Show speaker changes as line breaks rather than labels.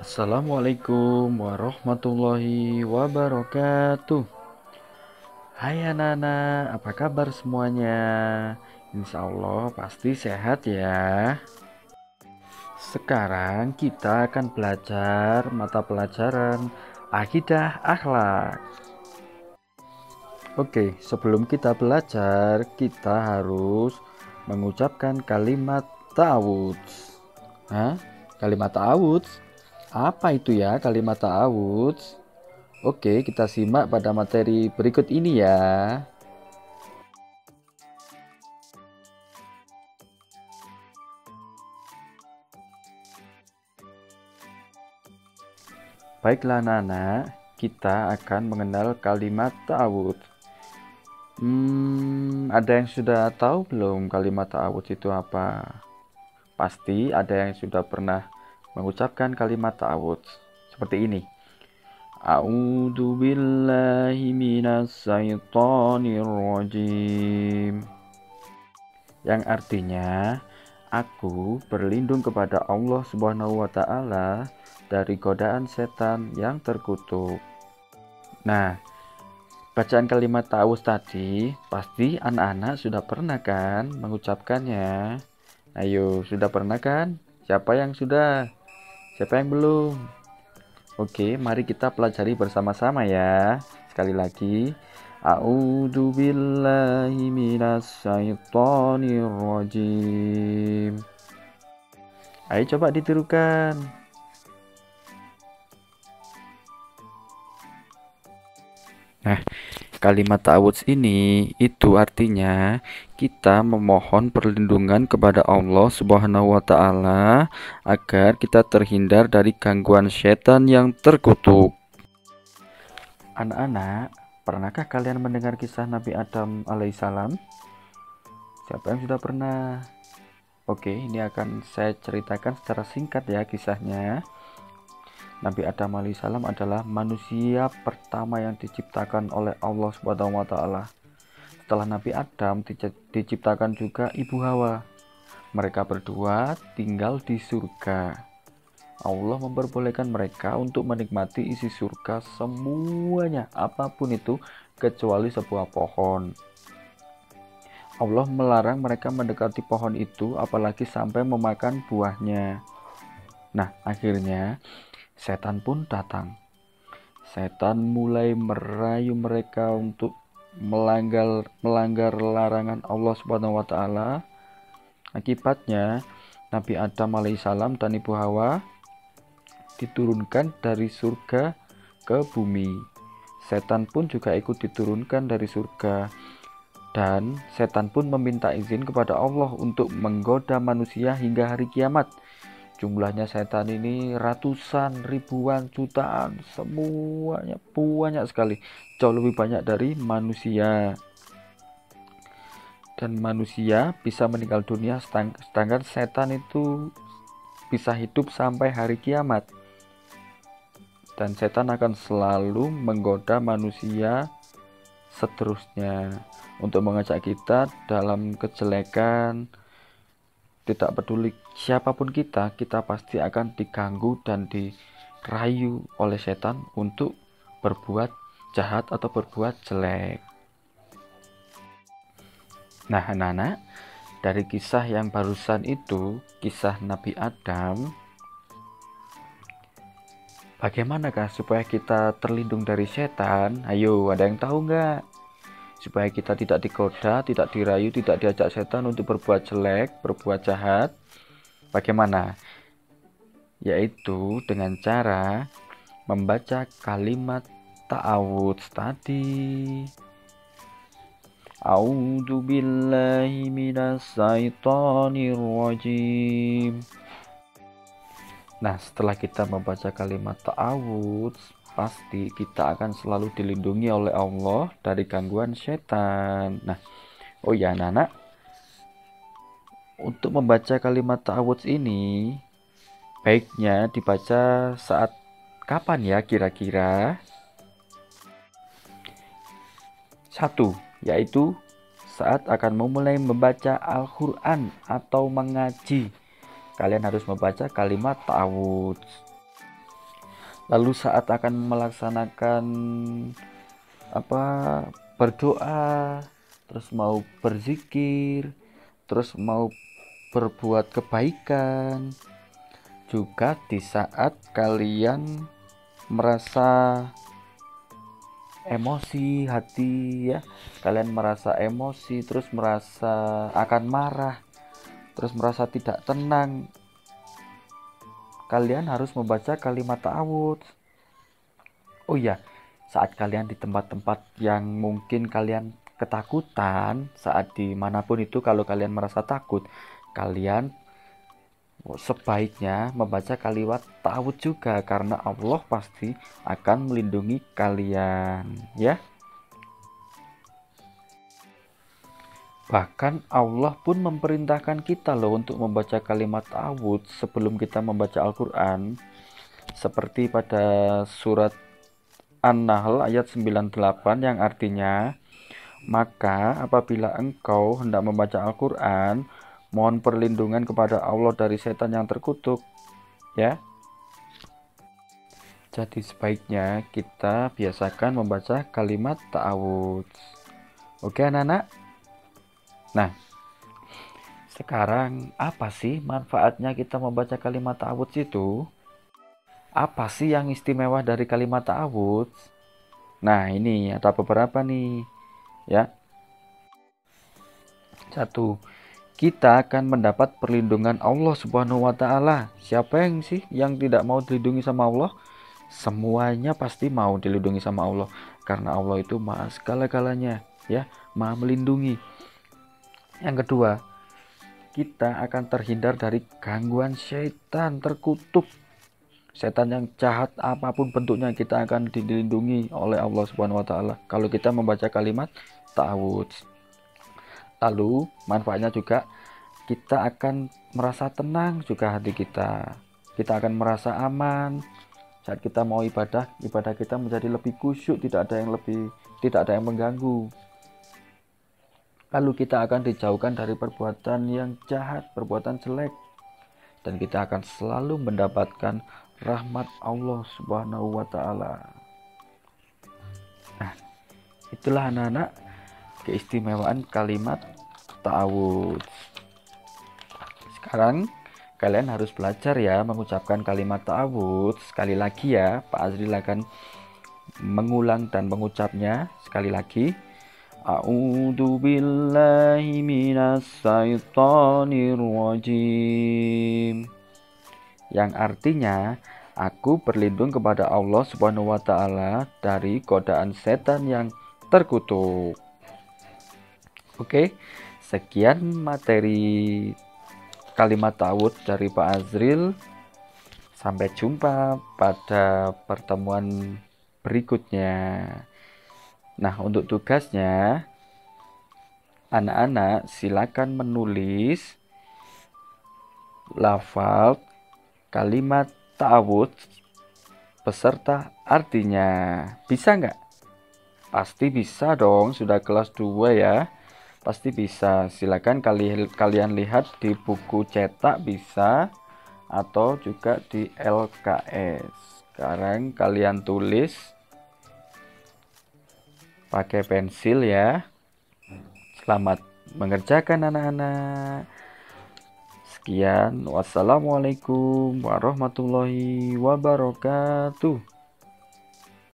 Assalamualaikum warahmatullahi wabarakatuh. Hai anak-anak, apa kabar semuanya? Insya Allah pasti sehat ya. Sekarang kita akan belajar mata pelajaran akidah akhlak. Oke, sebelum kita belajar, kita harus mengucapkan kalimat ta'awudz. Hah? Kalimat ta'awudz? Apa itu ya kalimat ta'awudz? Oke, kita simak pada materi berikut ini ya. Baiklah anak-anak, kita akan mengenal kalimat ta'awudz. Ada yang sudah tahu belum kalimat ta'awudz itu apa? Pasti ada yang sudah pernah mengucapkan kalimat ta'awudz. Seperti ini. A'udzu billahi minas syaitonir rajim. Yang artinya, aku berlindung kepada Allah Subhanahu wa taala dari godaan setan yang terkutuk. Nah, bacaan kalimat ta'awudz tadi pasti anak-anak sudah pernah kan mengucapkannya? Ayo, sudah pernah kan? Siapa yang sudah? Siapa yang belum? Oke, mari kita pelajari bersama-sama ya. Sekali lagi, A'udzu billahi minas syaitonir rajim. Ayo coba ditirukan. Nah, kalimat ta'awudz ini itu artinya kita memohon perlindungan kepada Allah Subhanahu wa taala agar kita terhindar dari gangguan setan yang terkutuk. Anak-anak, pernahkah kalian mendengar kisah Nabi Adam alaihissalam? Siapa yang sudah pernah? Oke, ini akan saya ceritakan secara singkat ya kisahnya. Nabi Adam alaihissalam adalah manusia pertama yang diciptakan oleh Allah Subhanahu wa taala. Setelah Nabi Adam diciptakan juga Ibu Hawa. Mereka berdua tinggal di surga. Allah memperbolehkan mereka untuk menikmati isi surga semuanya, apapun itu, kecuali sebuah pohon. Allah melarang mereka mendekati pohon itu, apalagi sampai memakan buahnya. Nah, akhirnya setan pun datang. Setan mulai merayu mereka untuk melanggar larangan Allah Subhanahu wa taala. Akibatnya Nabi Adam alaihissalam dan Ibu Hawa diturunkan dari surga ke bumi. Setan pun juga ikut diturunkan dari surga. Dan setan pun meminta izin kepada Allah untuk menggoda manusia hingga hari kiamat. Jumlahnya setan ini ratusan, ribuan, jutaan, semuanya banyak sekali. Jauh lebih banyak dari manusia. Dan manusia bisa meninggal dunia, sedangkan setan itu bisa hidup sampai hari kiamat. Dan setan akan selalu menggoda manusia seterusnya untuk mengajak kita dalam kejelekan. Tidak peduli siapapun kita pasti akan diganggu dan dirayu oleh setan untuk berbuat jahat atau berbuat jelek. Nah, anak-anak, dari kisah yang barusan itu, kisah Nabi Adam, bagaimanakah supaya kita terlindung dari setan? Ayo, ada yang tahu nggak? Supaya kita tidak digoda, tidak dirayu, tidak diajak setan untuk berbuat jelek, berbuat jahat. Bagaimana? Yaitu dengan cara membaca kalimat ta'awudz tadi. A'udzu billahi minas syaitonir rajim. Nah, setelah kita membaca kalimat ta'awudz, pasti kita akan selalu dilindungi oleh Allah dari gangguan setan. Nah, oh ya anak-anak, untuk membaca kalimat ta'awudz ini baiknya dibaca saat kapan ya kira-kira? Satu, yaitu saat akan memulai membaca Al-Quran atau mengaji. Kalian harus membaca kalimat ta'awudz. Lalu saat akan melaksanakan apa berdoa, terus mau berzikir, terus mau berbuat kebaikan, juga di saat kalian merasa emosi hati ya, kalian merasa emosi, terus merasa akan marah, terus merasa tidak tenang, kalian harus membaca kalimat ta'awudz. Oh iya, saat kalian di tempat-tempat yang mungkin kalian ketakutan, saat dimanapun itu, kalau kalian merasa takut, kalian sebaiknya membaca kalimat ta'awudz juga, karena Allah pasti akan melindungi kalian ya. Bahkan Allah pun memerintahkan kita loh untuk membaca kalimat ta'awudz sebelum kita membaca Al-Quran, seperti pada surat An-Nahl ayat 98 yang artinya, maka apabila engkau hendak membaca Al-Quran, mohon perlindungan kepada Allah dari setan yang terkutuk ya. Jadi sebaiknya kita biasakan membaca kalimat ta'awudz. Oke anak-anak. Nah, sekarang apa sih manfaatnya kita membaca kalimat ta'awudz itu? Apa sih yang istimewa dari kalimat ta'awudz? Nah, ini ada beberapa nih ya. 1. Kita akan mendapat perlindungan Allah Subhanahu wa taala. Siapa yang sih yang tidak mau dilindungi sama Allah? Semuanya pasti mau dilindungi sama Allah, karena Allah itu maha segala-galanya ya, maha melindungi. Yang kedua, kita akan terhindar dari gangguan setan terkutuk. Setan yang jahat apapun bentuknya, kita akan dilindungi oleh Allah Subhanahu wa taala kalau kita membaca kalimat ta'awudz. Lalu manfaatnya juga, kita akan merasa tenang juga hati kita. Kita akan merasa aman saat kita mau ibadah kita menjadi lebih khusyuk, tidak ada yang mengganggu. Lalu kita akan dijauhkan dari perbuatan yang jahat, perbuatan jelek, dan kita akan selalu mendapatkan rahmat Allah Subhanahu wa taala. Nah, itulah anak-anak keistimewaan kalimat ta'awudz. Sekarang kalian harus belajar ya mengucapkan kalimat ta'awudz. Sekali lagi ya, Pak Azril akan mengulang dan mengucapnya sekali lagi. A'udzu billahi minas syaitonir rajim. Yang artinya, aku berlindung kepada Allah Subhanahu wa taala dari godaan setan yang terkutuk. Oke, sekian materi kalimat ta'awudz dari Pak Azril. Sampai jumpa pada pertemuan berikutnya. Nah, untuk tugasnya, anak-anak silakan menulis lafal kalimat ta'awudz beserta artinya. Bisa nggak? Pasti bisa dong, sudah kelas 2 ya. Pasti bisa. Silakan kalian lihat di buku cetak bisa, atau juga di LKS. Sekarang kalian tulis pakai pensil ya. Selamat mengerjakan anak-anak. Sekian, wassalamualaikum warahmatullahi wabarakatuh.